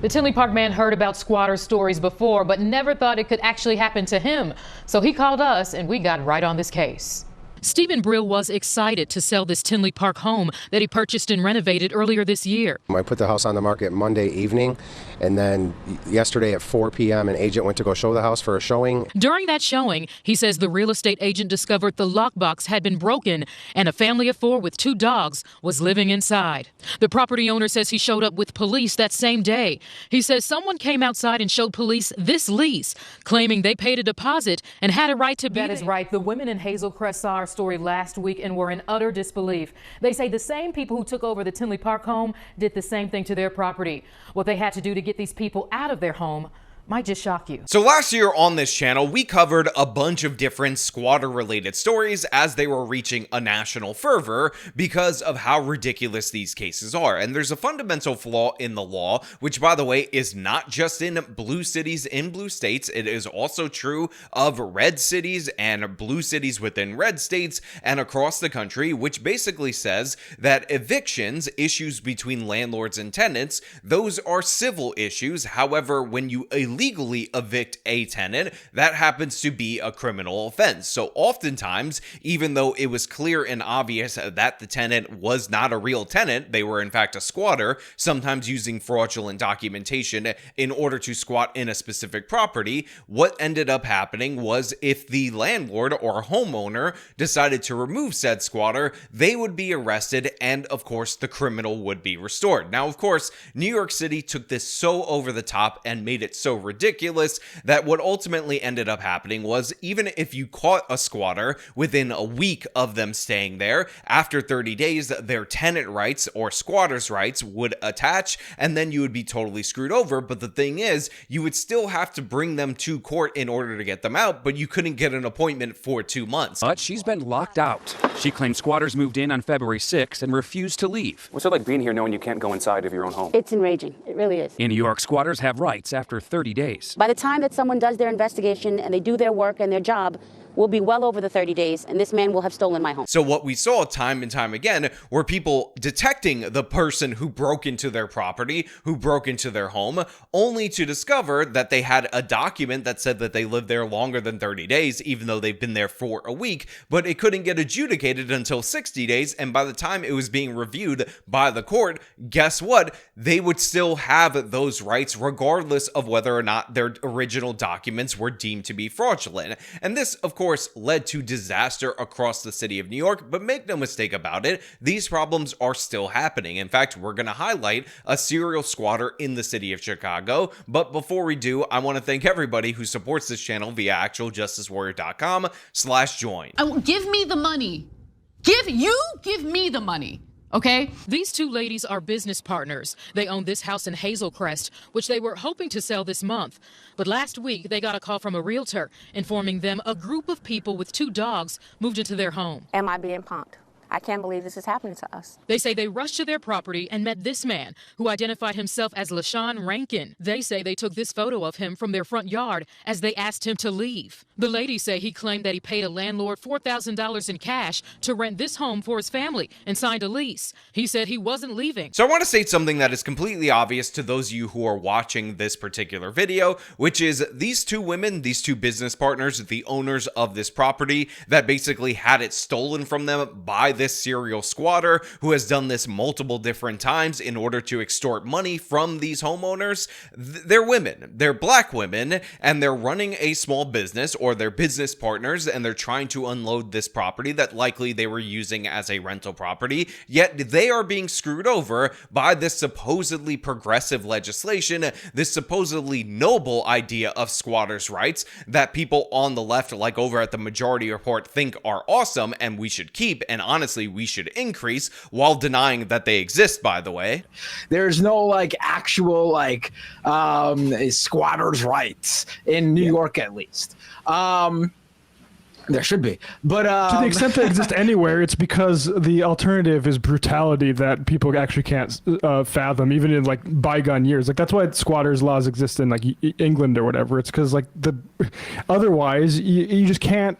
The Tinley Park man heard about squatter stories before, but never thought it could actually happen to him. So he called us and we got right on this case. Stephen Brill was excited to sell this Tinley Park home that he purchased and renovated earlier this year. I put the house on the market Monday evening, and then yesterday at 4 p.m. an agent went to go show the house for a showing. During that showing, he says the real estate agent discovered the lockbox had been broken and a family of 4 with 2 dogs was living inside. The property owner says he showed up with police that same day. He says someone came outside and showed police this lease, claiming they paid a deposit and had a right to be there. That is right. The women in Hazel Crest saw our story last week and were in utter disbelief. They say the same people who took over the Tinley Park home did the same thing to their property. What they had to do to get these people out of their home might just shock you. So last year on this channel, we covered a bunch of different squatter-related stories as they were reaching a national fervor because of how ridiculous these cases are. And there's a fundamental flaw in the law, which, by the way, is not just in blue cities in blue states. It is also true of red cities and blue cities within red states and across the country, which basically says that evictions, issues between landlords and tenants, those are civil issues. However, when you illegally evict a tenant, that happens to be a criminal offense. So oftentimes, even though it was clear and obvious that the tenant was not a real tenant, they were in fact a squatter, sometimes using fraudulent documentation in order to squat in a specific property, what ended up happening was if the landlord or homeowner decided to remove said squatter, they would be arrested and of course the criminal would be restored. Now, of course, New York City took this so over the top and made it so ridiculous that what ultimately ended up happening was even if you caught a squatter within a week of them staying there, after 30 days, their tenant rights or squatter's rights would attach and then you would be totally screwed over. But the thing is, you would still have to bring them to court in order to get them out, but you couldn't get an appointment for 2 months. But she's been locked out. She claims squatters moved in on February 6th and refused to leave. What's it like being here knowing you can't go inside of your own home? It's enraging. It really is. In New York, squatters have rights after 30 days. By the time that someone does their investigation and they do their work and their job, will be well over the 30 days, and this man will have stolen my home. So what we saw time and time again were people detecting the person who broke into their property, who broke into their home, only to discover that they had a document that said that they lived there longer than 30 days, even though they've been there for a week, but it couldn't get adjudicated until 60 days, and by the time it was being reviewed by the court, guess what? They would still have those rights regardless of whether or not their original documents were deemed to be fraudulent. And this, of course, led to disaster across the city of New York, but make no mistake about it, these problems are still happening. In fact, we're going to highlight a serial squatter in the city of Chicago, but before we do, I want to thank everybody who supports this channel via actualjusticewarrior.com/join. Give me the money. Give me the money. Okay? These 2 ladies are business partners. They own this house in Hazel Crest, which they were hoping to sell this month. But last week, they got a call from a realtor informing them a group of people with 2 dogs moved into their home. Am I being punked? I can't believe this is happening to us. They say they rushed to their property and met this man, who identified himself as LaShawn Rankin. They say they took this photo of him from their front yard as they asked him to leave. The ladies say he claimed that he paid a landlord $4,000 in cash to rent this home for his family and signed a lease. He said he wasn't leaving. So I want to state something that is completely obvious to those of you who are watching this particular video, which is these 2 women, these 2 business partners, the owners of this property that basically had it stolen from them by this serial squatter who has done this multiple different times in order to extort money from these homeowners. They're women, they're black women, and they're running a small business, or they're business partners, and they're trying to unload this property that likely they were using as a rental property, yet they are being screwed over by this supposedly progressive legislation, this supposedly noble idea of squatters' rights that people on the left, like over at the Majority Report, think are awesome and we should keep, and honestly we should increase, while denying that they exist, by the way. There's no actual squatters' rights in New York, at least. There should be, but to the extent they exist anywhere, it's because the alternative is brutality that people actually can't fathom, even in bygone years. That's why squatters' laws exist in England or whatever. It's because otherwise you just can't.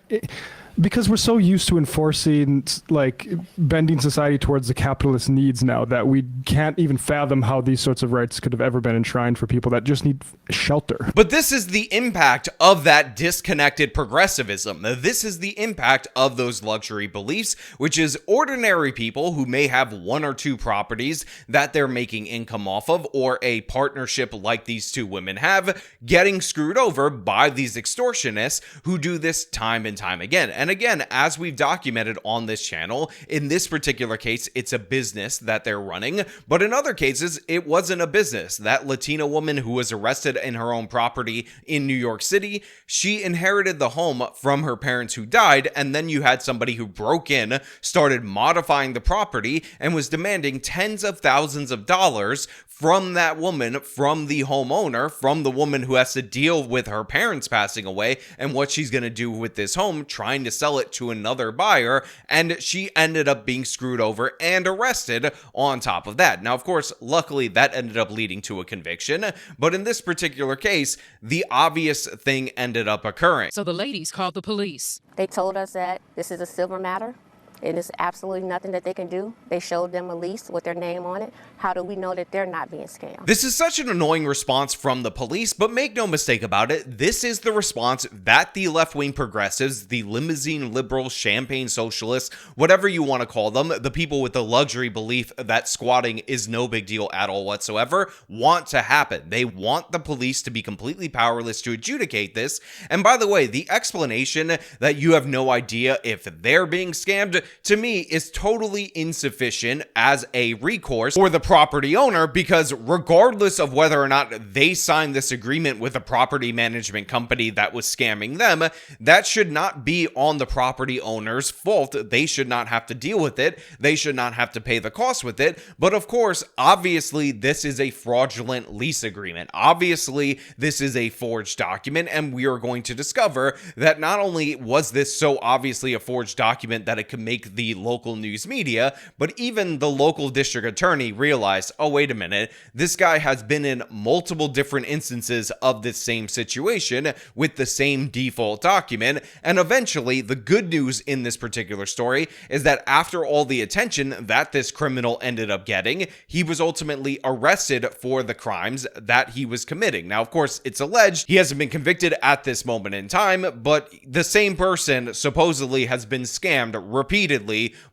Because we're so used to enforcing, like, bending society towards the capitalist needs now that we can't even fathom how these sorts of rights could have ever been enshrined for people that just need shelter. But this is the impact of that disconnected progressivism. This is the impact of those luxury beliefs, which is ordinary people who may have one or two properties that they're making income off of, or a partnership like these two women have, getting screwed over by these extortionists who do this time and time again. And again, as we've documented on this channel, in this particular case, it's a business that they're running, but in other cases, it wasn't a business. That Latina woman who was arrested in her own property in New York City, she inherited the home from her parents who died, and then you had somebody who broke in, started modifying the property, and was demanding tens of thousands of dollars from that woman, from the homeowner, from the woman who has to deal with her parents passing away and what she's going to do with this home, trying to sell it to another buyer, and she ended up being screwed over and arrested on top of that. Now, of course, luckily that ended up leading to a conviction, but in this particular case, the obvious thing ended up occurring. So the ladies called the police. They told us that this is a civil matter. It is absolutely nothing that they can do. They showed them a lease with their name on it. How do we know that they're not being scammed? This is such an annoying response from the police, but make no mistake about it, this is the response that the left-wing progressives, the limousine liberals, champagne socialists, whatever you want to call them, the people with the luxury belief that squatting is no big deal at all whatsoever, want to happen. They want the police to be completely powerless to adjudicate this. And by the way, the explanation that you have no idea if they're being scammed, to me, is totally insufficient as a recourse for the property owner, because regardless of whether or not they signed this agreement with a property management company that was scamming them, that should not be on the property owner's fault. They should not have to deal with it. They should not have to pay the cost with it. But of course, obviously, this is a fraudulent lease agreement. Obviously, this is a forged document, and we are going to discover that not only was this so obviously a forged document that it could make the local news media, but even the local district attorney realized, oh, wait a minute, this guy has been in multiple different instances of this same situation with the same default document. And eventually, the good news in this particular story is that after all the attention that this criminal ended up getting, he was ultimately arrested for the crimes that he was committing. Now, of course, it's alleged he hasn't been convicted at this moment in time, but the same person supposedly has been scammed repeatedly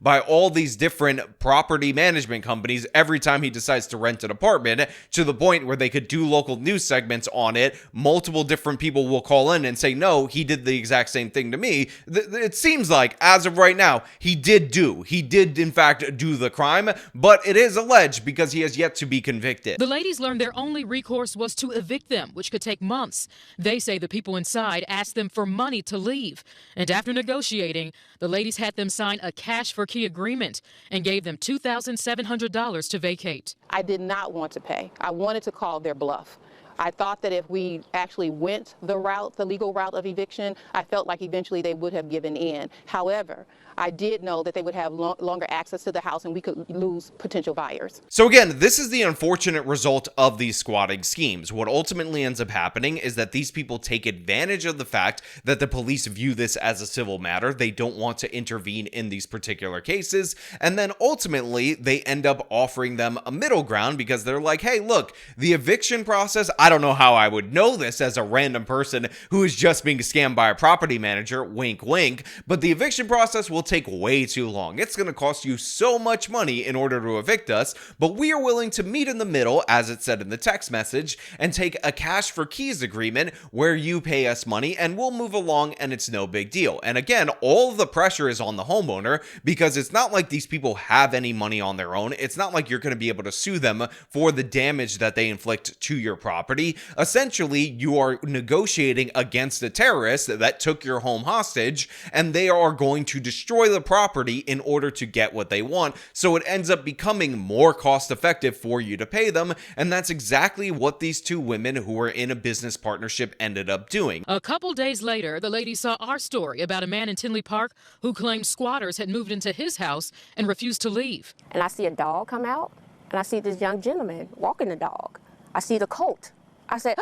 by all these different property management companies every time he decides to rent an apartment, to the point where they could do local news segments on it. Multiple different people will call in and say, no, he did the exact same thing to me. It seems like, as of right now, he did in fact do the crime, but it is alleged because he has yet to be convicted. The ladies learned their only recourse was to evict them, which could take months. They say the people inside asked them for money to leave. And after negotiating, the ladies had them sign a cash for key agreement and gave them $2,700 to vacate. I did not want to pay. I wanted to call their bluff. I thought that if we actually went the legal route of eviction, I felt like eventually they would have given in. However, I did know that they would have longer access to the house and we could lose potential buyers. So again, this is the unfortunate result of these squatting schemes. What ultimately ends up happening is that these people take advantage of the fact that the police view this as a civil matter. They don't want to intervene in these particular cases. And then ultimately, they end up offering them a middle ground because they're like, hey, look, the eviction process, I don't know how I would know this as a random person who is just being scammed by a property manager, wink, wink, but the eviction process will take way too long. It's going to cost you so much money in order to evict us, but we are willing to meet in the middle, as it said in the text message, and take a cash for keys agreement where you pay us money and we'll move along and it's no big deal. And again, all of the pressure is on the homeowner because it's not like these people have any money on their own. It's not like you're going to be able to sue them for the damage that they inflict to your property. Essentially, you are negotiating against a terrorist that took your home hostage, and they are going to destroy the property in order to get what they want. So it ends up becoming more cost effective for you to pay them. And that's exactly what these two women who were in a business partnership ended up doing. A couple days later, the ladies saw our story about a man in Tinley Park who claimed squatters had moved into his house and refused to leave. And I see a dog come out, and I see this young gentleman walking the dog. I see the coat. I said,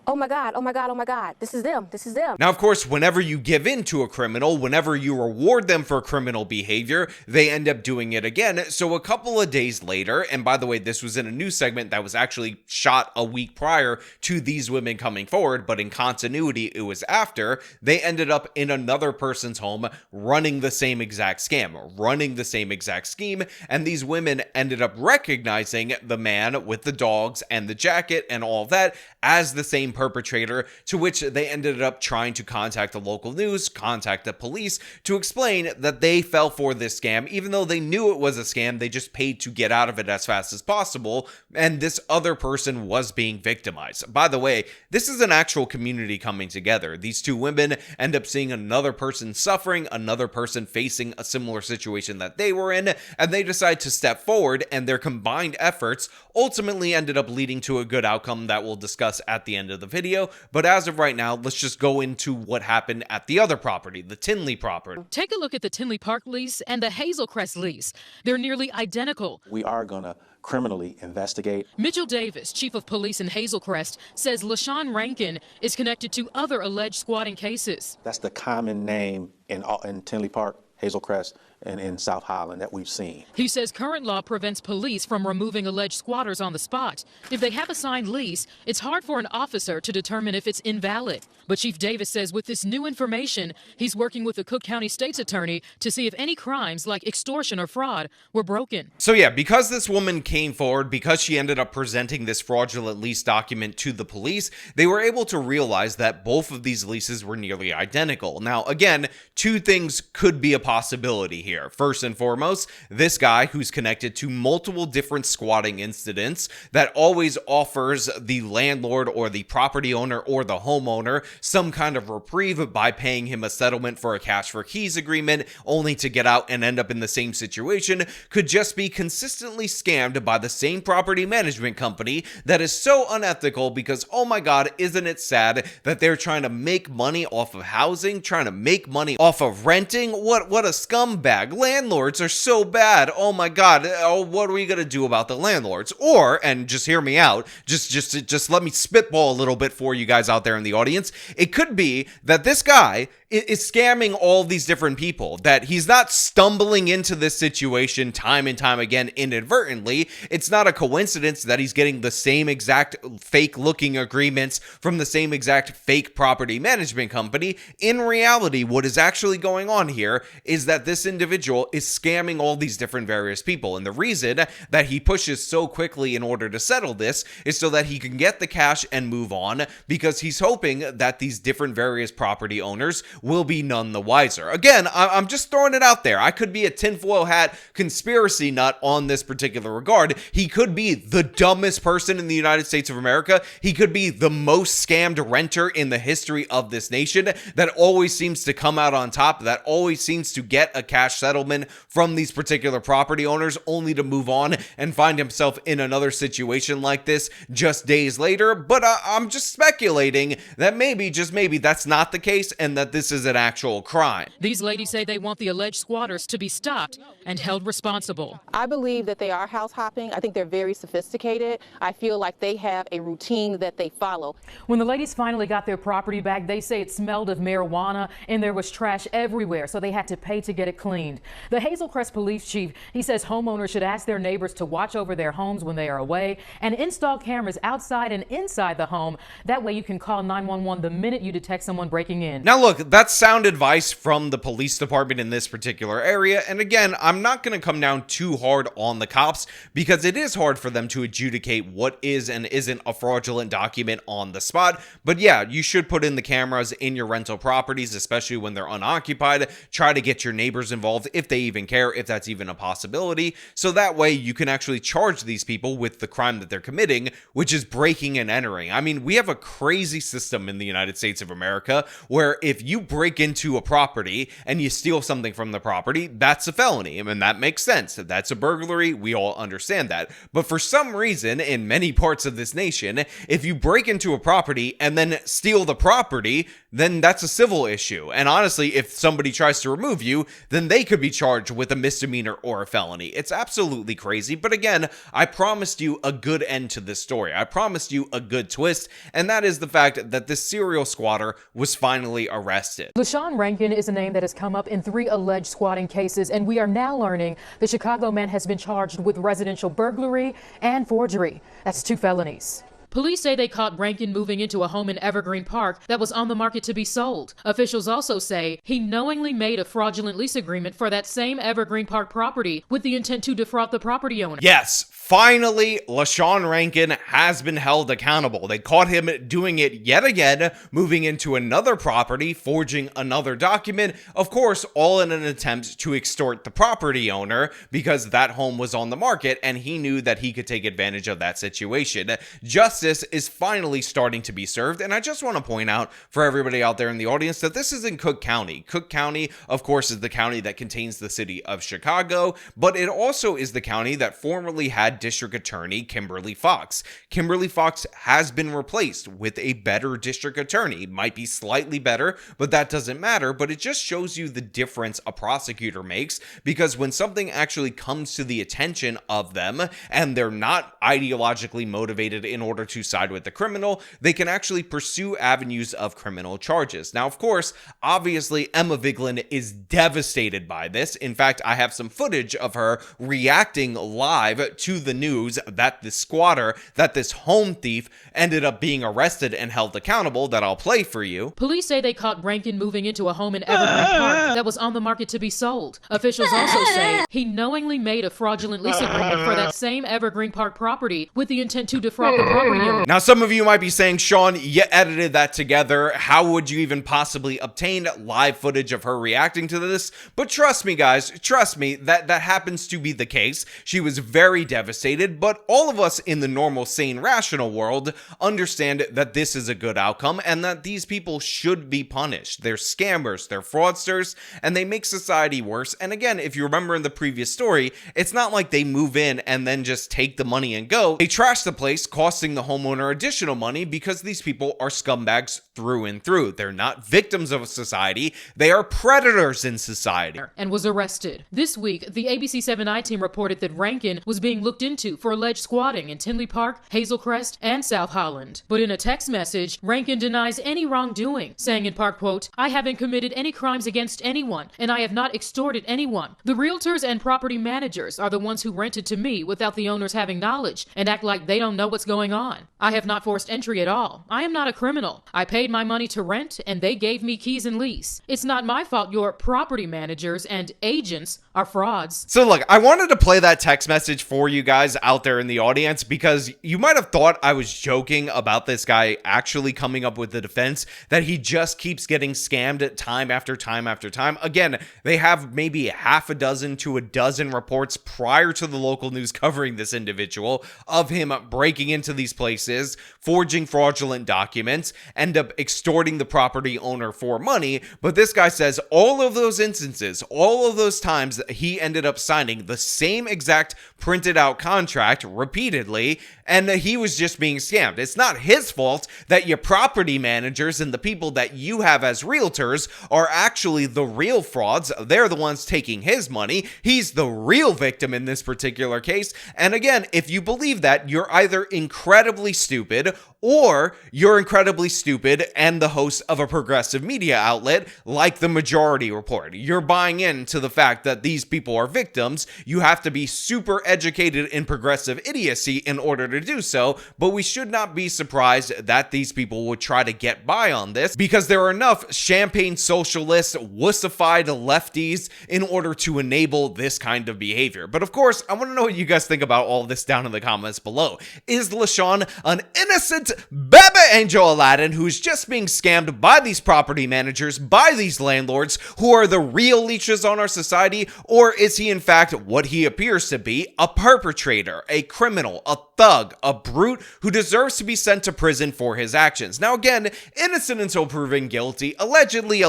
oh my God, oh my God, oh my God, this is them, this is them. Now, of course, whenever you give in to a criminal, whenever you reward them for criminal behavior, they end up doing it again. So a couple of days later, and by the way, this was in a news segment that was actually shot a week prior to these women coming forward, but in continuity, it was after, they ended up in another person's home running the same exact scam, running the same exact scheme, and these women ended up recognizing the man with the dogs and the jacket and all of that as the same perpetrator, to which they ended up trying to contact the local news, contact the police to explain that they fell for this scam. Even though they knew it was a scam, they just paid to get out of it as fast as possible, and this other person was being victimized. By the way, this is an actual community coming together. These two women end up seeing another person suffering, another person facing a similar situation that they were in, and they decide to step forward, and their combined efforts ultimately ended up leading to a good outcome that we'll discuss at the end of the video. But as of right now, let's just go into what happened at the other property, the Tinley property. Take a look at the Tinley Park lease and the Hazelcrest lease. They're nearly identical. We are going to criminally investigate. Mitchell Davis, chief of police in Hazelcrest, says LaShawn Rankin is connected to other alleged squatting cases. That's the common name in Tinley Park, Hazelcrest, and in South Highland that we've seen. He says current law prevents police from removing alleged squatters on the spot. If they have a signed lease, it's hard for an officer to determine if it's invalid. But Chief Davis says with this new information, he's working with the Cook County State's attorney to see if any crimes like extortion or fraud were broken. So yeah, because this woman came forward, because she ended up presenting this fraudulent lease document to the police, they were able to realize that both of these leases were nearly identical. Now, again, two things could be a possibility here. First and foremost, this guy who's connected to multiple different squatting incidents that always offers the landlord or the property owner or the homeowner some kind of reprieve by paying him a settlement for a cash for keys agreement only to get out and end up in the same situation, could just be consistently scammed by the same property management company that is so unethical because, oh my God, isn't it sad that they're trying to make money off of housing, trying to make money off of renting? What a scumbag. Landlords are so bad. Oh my God. Oh, what are we going to do about the landlords? Or, and just hear me out, just let me spitball a little bit for you guys out there in the audience. It could be that this guy is scamming all these different people, that he's not stumbling into this situation time and time again inadvertently. It's not a coincidence that he's getting the same exact fake looking agreements from the same exact fake property management company. In reality, what is actually going on here is that this individual is scamming all these different various people. And the reason that he pushes so quickly in order to settle this is so that he can get the cash and move on, because he's hoping that these different various property owners will be none the wiser. Again, I'm just throwing it out there. I could be a tinfoil hat conspiracy nut on this particular regard. He could be the dumbest person in the United States of America. He could be the most scammed renter in the history of this nation that always seems to come out on top, that always seems to get a cash settlement from these particular property owners only to move on and find himself in another situation like this just days later. But I'm just speculating that maybe, just maybe, that's not the case and that this is an actual crime. These ladies say they want the alleged squatters to be stopped and held responsible. I believe that they are house hopping. I think they're very sophisticated. I feel like they have a routine that they follow. When the ladies finally got their property back, they say it smelled of marijuana and there was trash everywhere, so they had to pay to get it cleaned. The Hazelcrest police chief, he says homeowners should ask their neighbors to watch over their homes when they are away and install cameras outside and inside the home. That way you can call 911 the minute you detect someone breaking in. Now look, that's sound advice from the police department in this particular area. And again, I'm not going to come down too hard on the cops because it is hard for them to adjudicate what is and isn't a fraudulent document on the spot. But yeah, you should put in the cameras in your rental properties, especially when they're unoccupied. Try to get your neighbors involved if they even care, if that's even a possibility. So that way you can actually charge these people with the crime that they're committing, which is breaking and entering. I mean, we have a crazy system in the United States of America where if you break into a property and you steal something from the property, that's a felony. I mean, that makes sense. That's a burglary. We all understand that. But for some reason, in many parts of this nation, if you break into a property and then steal the property, then that's a civil issue. And honestly, if somebody tries to remove you, then they could be charged with a misdemeanor or a felony. It's absolutely crazy. But again, I promised you a good end to this story. I promised you a good twist, and that is the fact that this serial squatter was finally arrested. LaShawn Rankin is a name that has come up in 3 alleged squatting cases, and we are now learning the Chicago man has been charged with residential burglary and forgery. That's 2 felonies. Police say they caught Rankin moving into a home in Evergreen Park that was on the market to be sold. Officials also say he knowingly made a fraudulent lease agreement for that same Evergreen Park property with the intent to defraud the property owner. Yes, finally, LaShawn Rankin has been held accountable. They caught him doing it yet again, moving into another property, forging another document, of course, all in an attempt to extort the property owner because that home was on the market and he knew that he could take advantage of that situation. Justice is finally starting to be served, and I just want to point out for everybody out there in the audience that this is in Cook County. Cook County, of course, is the county that contains the city of Chicago, but it also is the county that formerly had District Attorney Kimberly Fox. Kimberly Fox has been replaced with a better district attorney. Might be slightly better, but that doesn't matter. But it just shows you the difference a prosecutor makes, because when something actually comes to the attention of them and they're not ideologically motivated in order to side with the criminal, they can actually pursue avenues of criminal charges. Now, of course, obviously, Emma Vigeland is devastated by this. In fact, I have some footage of her reacting live to the news that this squatter, that this home thief, ended up being arrested and held accountable that I'll play for you. Police say they caught Rankin moving into a home in Evergreen Park that was on the market to be sold. Officials also say he knowingly made a fraudulent lease agreement for that same Evergreen Park property with the intent to defraud the property owner. Now, some of you might be saying, Sean, you edited that together. How would you even possibly obtain live footage of her reacting to this? But trust me, guys, trust me, that happens to be the case. She was very devastated, but all of us in the normal, sane, rational world understand that this is a good outcome and that these people should be punished. They're scammers, they're fraudsters, and they make society worse. And again, if you remember in the previous story, it's not like they move in and then just take the money and go. They trash the place, costing the homeowner additional money because these people are scumbags through and through. They're not victims of society, they are predators in society. And was arrested. This week, the ABC 7i team reported that Rankin was being looked into for alleged squatting in Tinley Park, Hazel Crest, and South Holland. But in a text message, Rankin denies any wrongdoing, saying in part, quote, "I haven't committed any crimes against anyone, and I have not extorted anyone. The realtors and property managers are the ones who rented to me without the owners having knowledge and act like they don't know what's going on. I have not forced entry at all. I am not a criminal. I paid my money to rent, and they gave me keys and lease. It's not my fault your property managers and agents are frauds." So look, I wanted to play that text message for you guys out there in the audience because you might have thought I was joking about this guy actually coming up with the defense that he just keeps getting scammed time after time after time. Again, they have maybe half a dozen to a dozen reports prior to the local news covering this individual of him breaking into these places, forging fraudulent documents, end up extorting the property owner for money. But this guy says all of those instances, all of those times that he ended up signing the same exact printed out contract repeatedly, and he was just being scammed. It's not his fault that your property managers and the people that you have as realtors are actually the real frauds. They're the ones taking his money. He's the real victim in this particular case. And again, if you believe that, you're either incredibly stupid or you're incredibly stupid and the host of a progressive media outlet like the Majority Report. You're buying into the fact that these people are victims. You have to be super educated in progressive idiocy in order to do so, but we should not be surprised that these people would try to get by on this because there are enough champagne socialists, wussified lefties in order to enable this kind of behavior. But of course, I want to know what you guys think about all this down in the comments below. Is LaShawn an innocent Baba Angel Aladdin who's just being scammed by these property managers, by these landlords who are the real leeches on our society? Or is he in fact what he appears to be, a perpetrator, a criminal, a thug, a brute who deserves to be sent to prison for his actions. Now again, innocent until proven guilty, allegedly,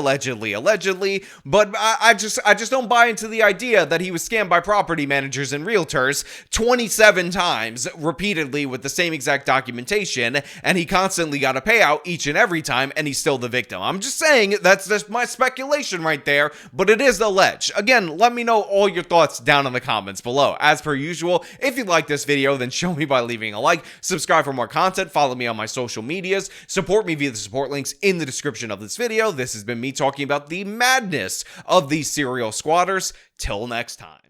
but I just don't buy into the idea that he was scammed by property managers and realtors 27 times repeatedly with the same exact documentation, and he constantly got a payout each and every time, and he's still the victim. I'm just saying that's just my speculation right there, but it is alleged. Again, let me know all your thoughts down in the comments below. As per usual, if you like this video, then show me by leaving a like, subscribe for more content, follow me on my social medias, support me via the support links in the description of this video. This has been me talking about the madness of these serial squatters. Till next time.